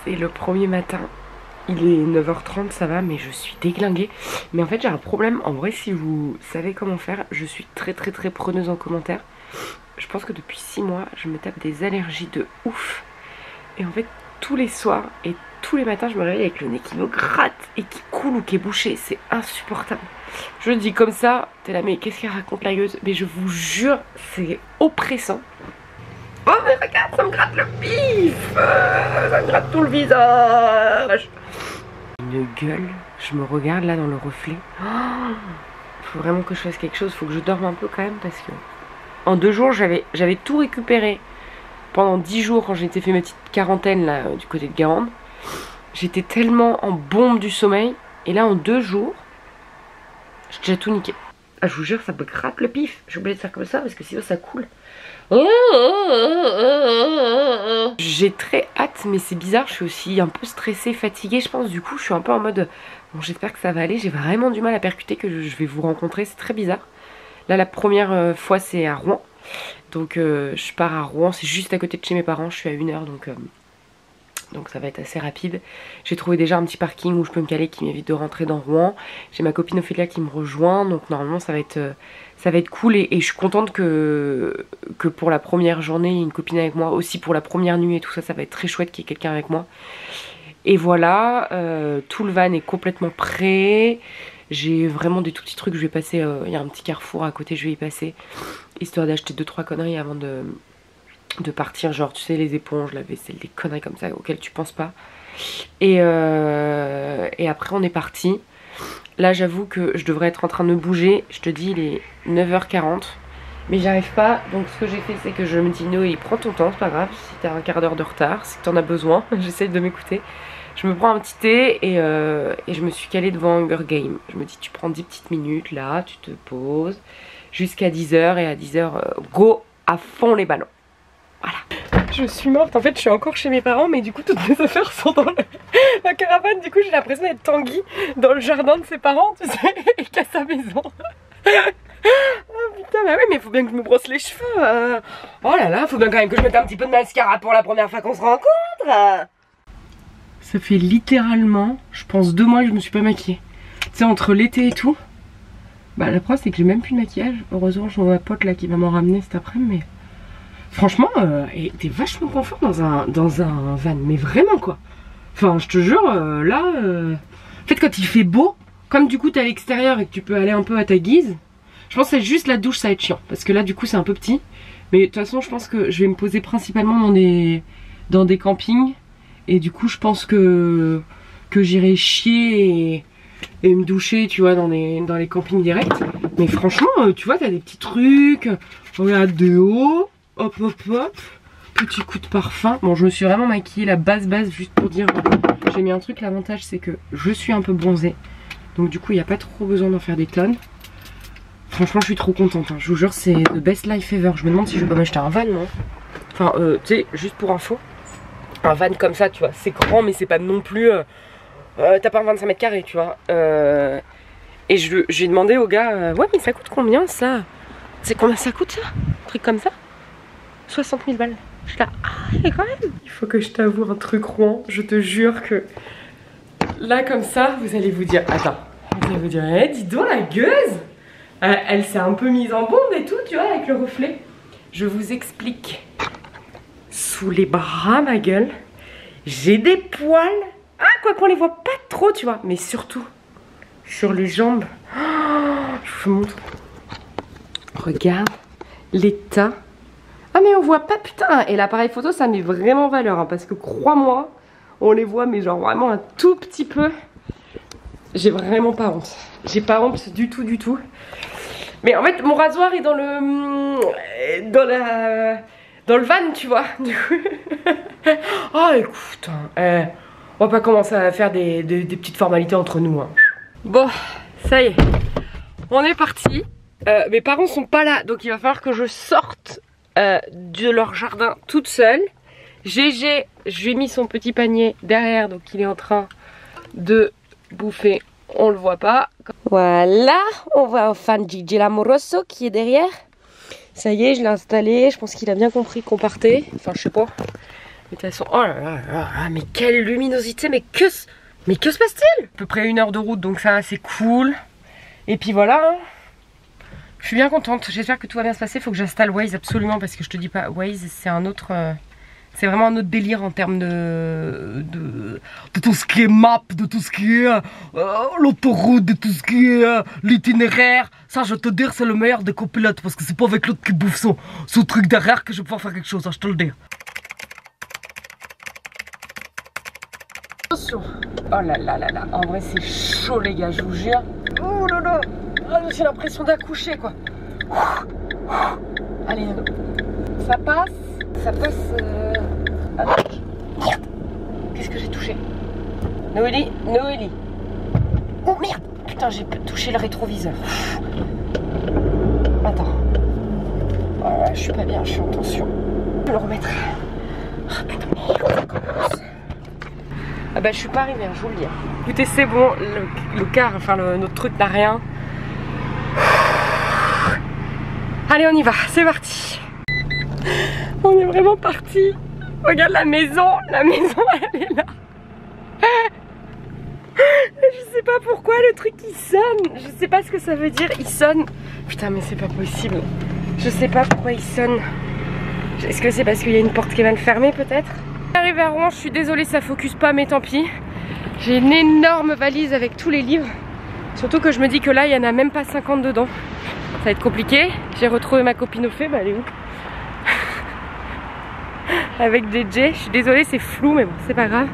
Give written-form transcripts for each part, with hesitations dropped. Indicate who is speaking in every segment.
Speaker 1: C'est le premier matin. Il est 9h30, ça va, mais je suis déglinguée. Mais en fait, j'ai un problème. En vrai, si vous savez comment faire, je suis très preneuse en commentaire. Je pense que depuis 6 mois, je me tape des allergies de ouf. Et en fait, tous les soirs et tous les matins, je me réveille avec le nez qui me gratte et qui coule ou qui est bouché. C'est insupportable. Je le dis comme ça, t'es là, mais qu'est-ce qu'elle raconte la gueuse? Mais je vous jure, c'est oppressant. Oh mais regarde, ça me gratte le pif, ça me gratte tout le visage. Une gueule, je me regarde là dans le reflet. Oh, faut vraiment que je fasse quelque chose, faut que je dorme un peu quand même parce que en 2 jours j'avais tout récupéré. Pendant 10 jours quand j'étais fait ma petite quarantaine là du côté de Guérande, j'étais tellement en bombe du sommeil et là en 2 jours, j'ai déjà tout niqué. Ah, je vous jure, ça me gratte le pif. Je suis obligée de faire comme ça parce que sinon ça coule. J'ai très hâte, mais c'est bizarre, je suis aussi un peu stressée, fatiguée, je pense. Du coup, je suis un peu en mode, bon, j'espère que ça va aller. J'ai vraiment du mal à percuter que je vais vous rencontrer, c'est très bizarre. Là, la première fois, c'est à Rouen. Donc, je pars à Rouen, c'est juste à côté de chez mes parents, je suis à 1 heure, donc ça va être assez rapide. J'ai trouvé déjà un petit parking où je peux me caler qui m'évite de rentrer dans Rouen. J'ai ma copine Ophélia qui me rejoint, donc normalement ça va être cool et je suis contente que pour la première journée il y ait une copine avec moi, aussi pour la première nuit et tout ça, ça va être très chouette qu'il y ait quelqu'un avec moi. Et voilà, tout le van est complètement prêt. J'ai vraiment des tout petits trucs, je vais passer, il y a un petit carrefour à côté, je vais y passer, histoire d'acheter 2-3 conneries avant de partir, genre tu sais les éponges, la vaisselle, des conneries comme ça auxquelles tu penses pas. Et après on est parti. Là j'avoue que je devrais être en train de me bouger. Je te dis il est 9h40 mais j'arrive pas, donc ce que j'ai fait c'est que je me dis Noé, prends ton temps, c'est pas grave si t'as un quart d'heure de retard, si t'en as besoin. J'essaie de m'écouter. Je me prends un petit thé et je me suis calée devant Hunger Game. Je me dis tu prends 10 petites minutes là, tu te poses jusqu'à 10h et à 10h go à fond les ballons. Voilà. Je suis morte, en fait je suis encore chez mes parents mais du coup toutes mes affaires sont dans la caravane. Du coup j'ai l'impression d'être Tanguy dans le jardin de ses parents, tu sais, et qu'à sa maison. Oh putain, bah oui mais faut bien que je me brosse les cheveux. Oh là là, faut bien quand même que je mette un petit peu de mascara pour la première fois qu'on se rencontre. Ça fait littéralement, je pense 2 mois que je me suis pas maquillée. Tu sais, entre l'été et tout. Bah la preuve c'est que j'ai même plus de maquillage. Heureusement j'ai ma pote là qui va m'en ramener cet après-midi, mais franchement, t'es vachement confort dans un van, mais vraiment quoi. Enfin, je te jure, là, en fait, quand il fait beau, comme du coup t'es à l'extérieur et que tu peux aller un peu à ta guise, je pense que c'est juste la douche, ça va être chiant. Parce que là, du coup, c'est un peu petit. Mais de toute façon, je pense que je vais me poser principalement dans des campings. Et du coup, je pense que j'irai chier et me doucher, tu vois, dans les campings directs. Mais franchement, tu vois, t'as des petits trucs. Regarde de haut. Hop hop hop, petit coup de parfum. Bon, je me suis vraiment maquillée la base juste pour dire j'ai mis un truc. L'avantage c'est que je suis un peu bronzée, donc du coup il n'y a pas trop besoin d'en faire des tonnes. Franchement je suis trop contente, hein. Je vous jure c'est the best life ever. Je me demande si je vais pas m'acheter un van, non? Enfin tu sais, juste pour info, un van comme ça, tu vois, c'est grand mais c'est pas non plus t'as pas 25 mètres carrés, tu vois. Et j'ai demandé au gars ouais mais ça coûte combien ça? C'est combien ça coûte ça? Un truc comme ça? 60 000 balles. Je suis là, ah, et quand même. Il faut que je t'avoue un truc, Rouen. Je te jure que là, comme ça, vous allez vous dire, attends, vous allez vous dire, eh, dis donc la gueuse, elle s'est un peu mise en bombe et tout, tu vois, avec le reflet. Je vous explique. Sous les bras, ma gueule, j'ai des poils. Ah, quoi qu'on les voit pas trop, tu vois, mais surtout sur les jambes. Oh, je vous montre. Regarde l'état. Ah mais on voit pas, putain. Et l'appareil photo ça met vraiment en valeur, hein, parce que crois-moi, on les voit mais genre vraiment un tout petit peu. J'ai vraiment pas honte. J'ai pas honte du tout. Mais en fait mon rasoir est dans le van, tu vois. Du coup. Oh écoute, hein, on va pas commencer à faire des petites formalités entre nous, hein. Bon, ça y est, on est parti. Mes parents sont pas là, donc il va falloir que je sorte de leur jardin toute seule. GG, je lui ai mis son petit panier derrière, donc il est en train de bouffer, on le voit pas. Voilà, on voit enfin Gigi l'amoroso qui est derrière. Ça y est, je l'ai installé, je pense qu'il a bien compris qu'on partait, enfin je sais pas. de toute façon, oh là là, mais quelle luminosité, mais que se passe-t-il? À peu près 1 heure de route, donc ça c'est cool. Et puis voilà, hein. Je suis bien contente, j'espère que tout va bien se passer. Il faut que j'installe Waze absolument, parce que je te dis pas, Waze c'est un autre... c'est vraiment un autre délire en termes de tout ce qui est map, de tout ce qui est l'autoroute, de tout ce qui est l'itinéraire. Ça, je vais te dire, c'est le meilleur des copilotes, parce que c'est pas avec l'autre qui bouffe son truc derrière que je vais pouvoir faire quelque chose, hein, je te le dis. Attention. Oh là là là là, en vrai c'est chaud les gars, je vous jure. Oh là là, j'ai l'impression d'accoucher quoi. Allez, ça passe. Merde. Qu'est-ce que j'ai touché? Noélie. Oh merde. Putain, j'ai touché le rétroviseur. Attends. Oh là là, je suis pas bien, je suis en tension. Je vais le remettre. Oh putain, merde. Ah bah je suis pas arrivée, hein, je vous le dis. Écoutez, c'est bon, le car, enfin notre truc n'a rien. Allez, on y va, c'est parti. On est vraiment parti. Regarde la maison elle est là. Je sais pas pourquoi le truc il sonne. Je sais pas ce que ça veut dire, il sonne. Putain mais c'est pas possible. Je sais pas pourquoi il sonne. Est-ce que c'est parce qu'il y a une porte qui est mal fermée peut-être? Arrivé à Rouen, je suis désolée ça focus pas mais tant pis. J'ai une énorme valise avec tous les livres. Surtout que je me dis que là il y en a même pas 50 dedans. Ça va être compliqué. J'ai retrouvé ma copine au fait, bah elle est où? Avec DJ, je suis désolée c'est flou mais bon c'est pas grave.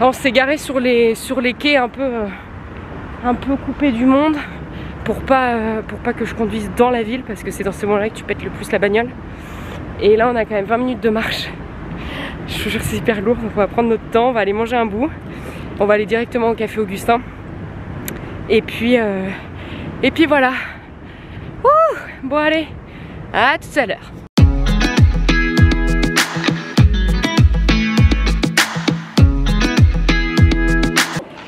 Speaker 1: On s'est garé sur les quais un peu coupés du monde pour pas que je conduise dans la ville parce que c'est dans ce moment là que tu pètes le plus la bagnole. Et là on a quand même 20 minutes de marche. Je vous jure c'est hyper lourd donc on va prendre notre temps, on va aller manger un bout. On va aller directement au café Augustin. Et puis voilà. Ouh, bon allez, à tout à l'heure.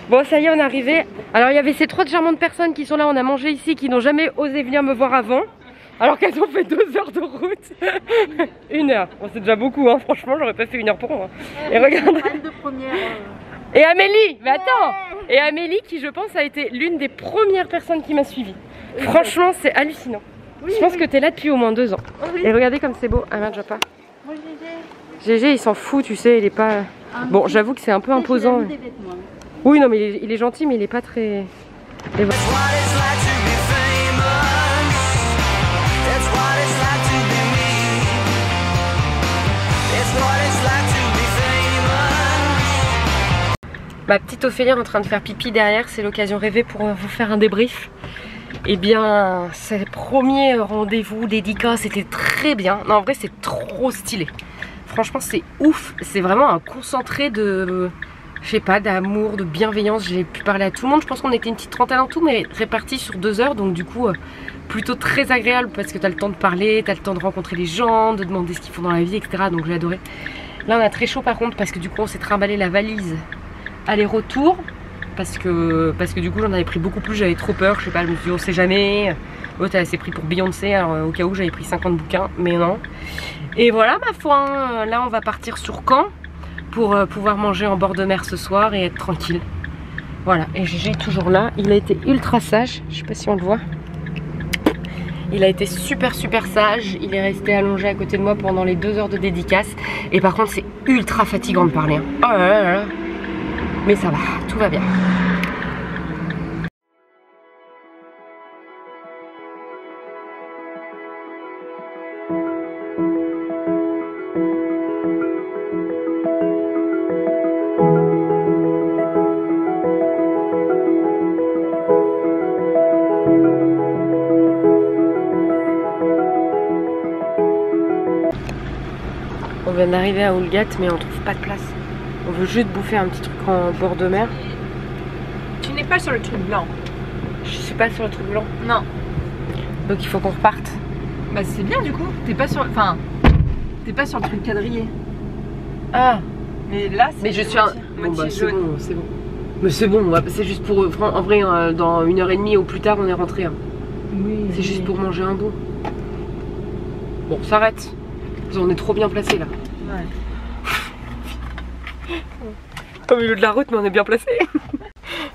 Speaker 1: Bon ça y est on est arrivé. Alors il y avait ces 3 charmantes personnes qui sont là, on a mangé ici, qui n'ont jamais osé venir me voir avant. Alors qu'elles ont fait 2 heures de route. 1 heure, bon, c'est déjà beaucoup hein, franchement j'aurais pas fait 1 heure pour moi. Et regarde. Et Amélie, mais attends. Et Amélie qui je pense a été l'une des premières personnes qui m'a suivie. Franchement c'est hallucinant. Oui, je pense que t'es là depuis au moins 2 ans. Oui. Et regardez comme c'est beau. Ah merde, je vois pas. Moi GG il s'en fout tu sais, il est pas... Bon j'avoue que c'est un peu imposant. Oui non mais il est gentil mais il est pas très... Et voilà. Ma petite Ophélie est en train de faire pipi derrière, c'est l'occasion rêvée pour vous faire un débrief. Eh bien, c'est le premier rendez-vous dédicace, c'était très bien. Non, en vrai, c'est trop stylé. Franchement, c'est ouf. C'est vraiment un concentré de, je sais pas, d'amour, de bienveillance. J'ai pu parler à tout le monde. Je pense qu'on était une petite trentaine en tout, mais répartis sur 2 heures. Donc du coup, plutôt très agréable parce que tu as le temps de parler, tu as le temps de rencontrer les gens, de demander ce qu'ils font dans la vie, etc. Donc j'ai adoré. Là, on a très chaud par contre parce que du coup, on s'est trimballé la valise aller-retour. Parce que du coup j'en avais pris beaucoup plus, j'avais trop peur, je sais pas, je me suis dit on sait jamais. L'autre elle s'est pris pour Beyoncé, alors au cas où j'avais pris 50 bouquins, mais non. Et voilà ma foi, hein, là on va partir sur Caen pour pouvoir manger en bord de mer ce soir et être tranquille. Voilà, et GG est toujours là, il a été ultra sage, je sais pas si on le voit. Il a été super sage, il est resté allongé à côté de moi pendant les 2 heures de dédicace. Et par contre c'est ultra fatigant de parler, hein. Oh là là là. Mais ça va, tout va bien. On vient d'arriver à Oulgat mais on trouve pas de place. On veut juste bouffer un petit truc en bord de mer.
Speaker 2: Tu n'es pas sur le truc blanc.
Speaker 1: Je suis pas sur le truc blanc.
Speaker 2: Non.
Speaker 1: Donc il faut qu'on reparte.
Speaker 2: Bah c'est bien du coup. T'es pas sur, enfin, t'es pas sur le truc quadrillé.
Speaker 1: Ah.
Speaker 2: Mais là, c'est.
Speaker 1: Mais je suis un. Bon bah c'est bon, c'est bon. Mais c'est bon. C'est juste pour. En vrai, dans 1h30 ou plus tard, on est rentré. Hein.
Speaker 2: Oui.
Speaker 1: C'est juste pour manger un bout. Bon, s'arrête. On est trop bien placé là.
Speaker 2: Ouais.
Speaker 1: au milieu de la route, mais on est bien placé.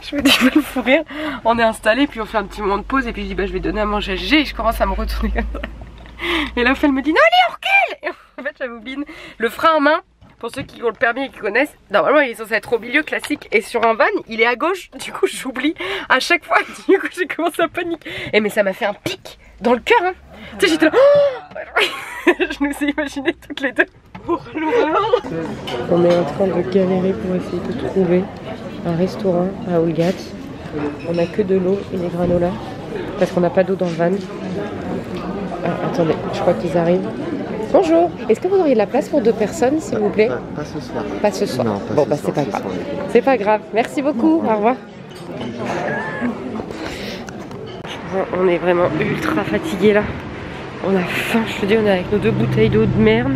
Speaker 1: Je me dis, je vais le fou rire. On est installé, puis on fait un petit moment de pause, et puis je dis, bah je vais donner à manger à Gégé, et je commence à me retourner comme ça. Et là, elle me dit, non, allez, on recule. Et en fait, j'avais oublié le frein en main. Pour ceux qui ont le permis et qui connaissent, normalement il est censé être au milieu classique et sur un van il est à gauche, du coup j'oublie à chaque fois, du coup j'ai commencé à paniquer. Et mais ça m'a fait un pic dans le cœur hein. Tu sais j'étais là, oh je nous ai imaginé toutes les deux. On est en train de galérer pour essayer de trouver un restaurant à Olgat. On a que de l'eau et des granolas parce qu'on n'a pas d'eau dans le van. Ah, attendez, je crois qu'ils arrivent. Bonjour, est-ce que vous auriez de la place pour 2 personnes s'il vous plaît?
Speaker 3: Pas ce soir.
Speaker 1: Pas ce soir.
Speaker 3: Non, pas
Speaker 1: bon
Speaker 3: ce
Speaker 1: bah
Speaker 3: soir,
Speaker 1: c'est pas grave. C'est pas grave. Merci beaucoup. Au revoir. On est vraiment ultra fatigués là. On a faim, je te dis, on est avec nos 2 bouteilles d'eau de merde.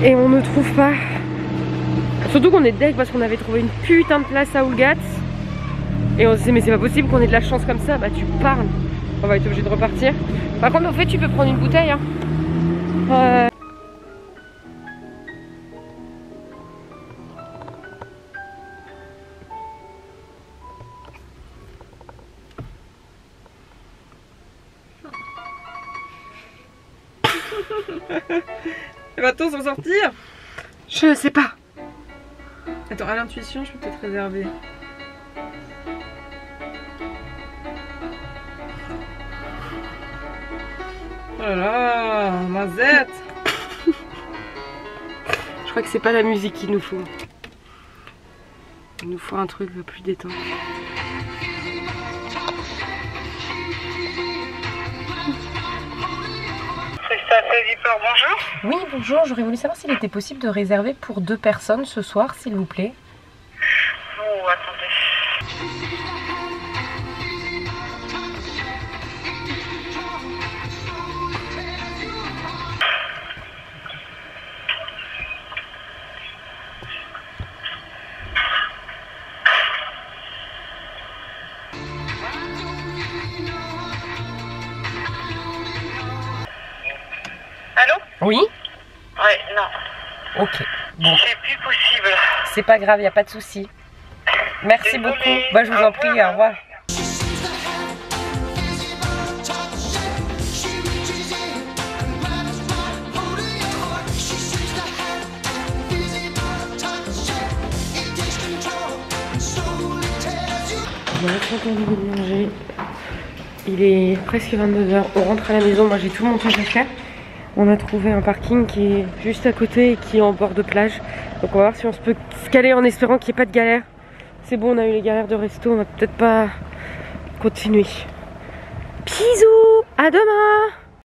Speaker 1: Et on ne trouve pas. Surtout qu'on est deg parce qu'on avait trouvé une putain de place à Oulgat. Et on se dit mais c'est pas possible qu'on ait de la chance comme ça. Bah tu parles. On va être obligé de repartir. Par contre, en fait, tu peux prendre une bouteille. Hein.
Speaker 2: Va-t-on s'en sortir?
Speaker 1: Je sais pas.
Speaker 2: Attends, à l'intuition, je peux peut-être réserver. Oh là là, mazette.
Speaker 1: Je crois que c'est pas la musique qu'il nous faut. Il nous faut un truc plus détendu.
Speaker 4: Bonjour.
Speaker 1: Oui, bonjour, j'aurais voulu savoir s'il était possible de réserver pour 2 personnes ce soir, s'il vous plaît.
Speaker 4: Oh, attendez. Allô?
Speaker 1: Oui?
Speaker 4: Ouais, non.
Speaker 1: Ok. Bon,
Speaker 4: C'est plus possible.
Speaker 1: c'est pas grave, y a pas de souci. Merci
Speaker 4: Désolée.
Speaker 1: beaucoup. Bah, je vous en prie, au revoir. On a entendu de manger. Il est presque 22 h. On rentre à la maison. Moi j'ai tout le montage à faire. On a trouvé un parking qui est juste à côté et qui est en bord de plage. Donc on va voir si on se peut se caler en espérant qu'il n'y ait pas de galère. C'est bon, on a eu les galères de resto. On va peut-être pas continuer. Bisous, à demain.